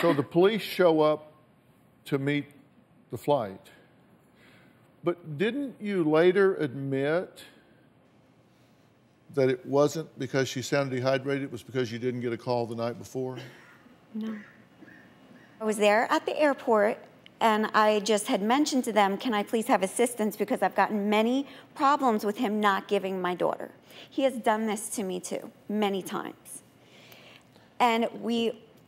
So the police show up to meet the flight. But didn't you later admit that it wasn't because she sounded dehydrated, it was because you didn't get a call the night before? No. I was there at the airport, and I just had mentioned to them, can I please have assistance, because I've gotten many problems with him not giving my daughter. He has done this to me too, many times. And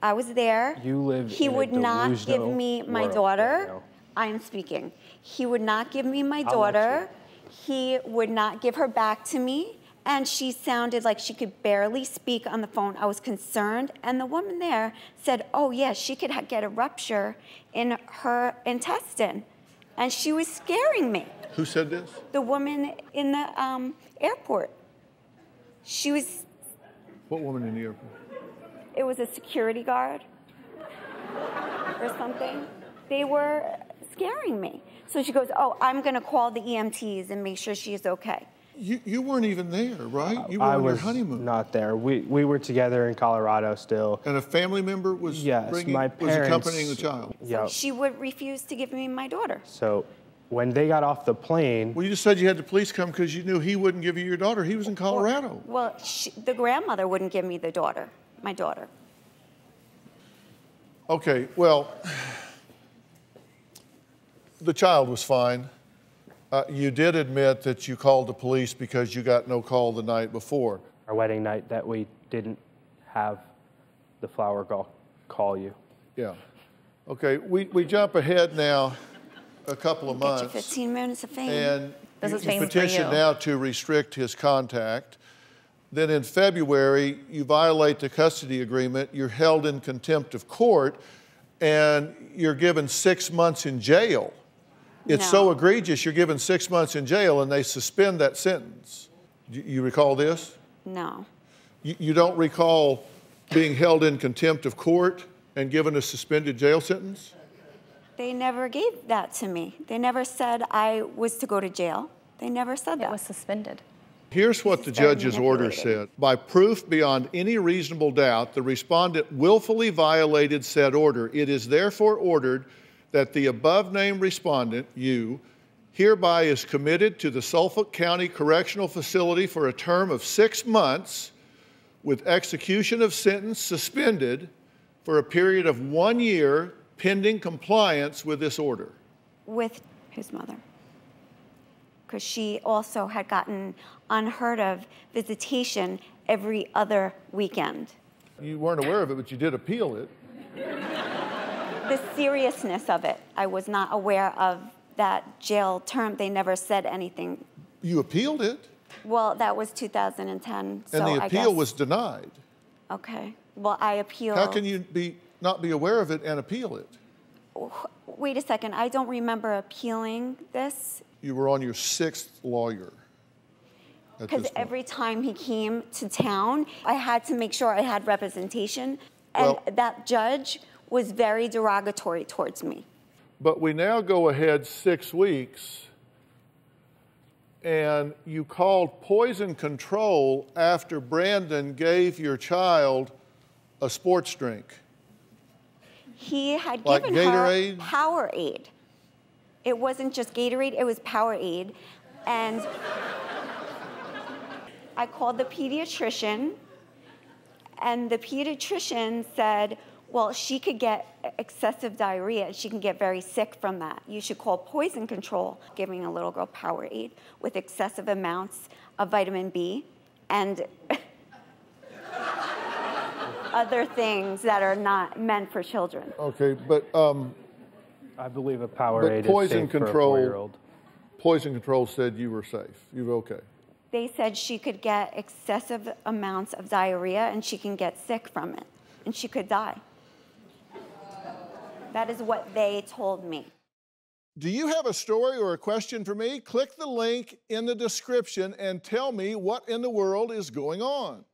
I was there. You live He in would a not give delusional me my world, daughter. Danielle. I am speaking. He would not give me my I'll let daughter. He would not give her back to me. And she sounded like she could barely speak on the phone. I was concerned. And the woman there said, oh, yeah, she could get a rupture in her intestine. And she was scaring me. Who said this? The woman in the airport. She was... What woman in the airport? It was a security guard or something. They were scaring me. So she goes, oh, I'm going to call the EMTs and make sure she's okay. You weren't even there, right? You were on your honeymoon. Not there. We were together in Colorado still. And a family member was my parents, was accompanying the child. Yeah. She would refuse to give me my daughter. So when they got off the plane... Well, you just said you had the police come because you knew he wouldn't give you your daughter. He was in Colorado. Well, the grandmother wouldn't give me my daughter. Okay, well, the child was fine. You did admit that you called the police because you got no call the night before. Our wedding night that we didn't have the flower girl call you. Yeah. Okay, we jump ahead now a couple of months. Get your 15 minutes of fame. And This is you fame for petition you. now to restrict his contact. Then in February, you violate the custody agreement. You're held in contempt of court, and you're given 6 months in jail. It's so egregious, you're given 6 months in jail, and they suspend that sentence. You recall this? No. You don't recall being held in contempt of court and given a suspended jail sentence? They never gave that to me. They never said I was to go to jail. They never said that. It was suspended. Here's what the judge's order said. By proof beyond any reasonable doubt, the respondent willfully violated said order. It is therefore ordered that the above-named respondent, you, hereby is committed to the Suffolk County Correctional Facility for a term of 6 months with execution of sentence suspended for a period of 1 year pending compliance with this order. With his mother. Because she also had gotten unheard of visitation every other weekend. You weren't aware of it, but you did appeal it. The seriousness of it, I was not aware of that jail term. They never said anything. You appealed it. Well, that was 2010. So And the I appeal guess, was denied. Okay. Well, I appealed. How can you not be aware of it and appeal it? Wait a second. I don't remember appealing this. You were on your 6th lawyer. Because every time he came to town, I had to make sure I had representation. And that judge was very derogatory towards me. But we now go ahead 6 weeks, and you called poison control after Brandon gave your child a sports drink. He had Like given Gatorade? her Powerade. It wasn't just Gatorade, it was Powerade. And I called the pediatrician, and the pediatrician said, well, she could get excessive diarrhea. She can get very sick from that. You should call poison control, giving a little girl Powerade with excessive amounts of vitamin B and other things that are not meant for children. Okay, but I believe a Powerade is poison safe for a control. 4-year-old. Poison control said you were safe. You were okay. They said she could get excessive amounts of diarrhea and she can get sick from it and she could die. That is what they told me. Do you have a story or a question for me? Click the link in the description and tell me what in the world is going on.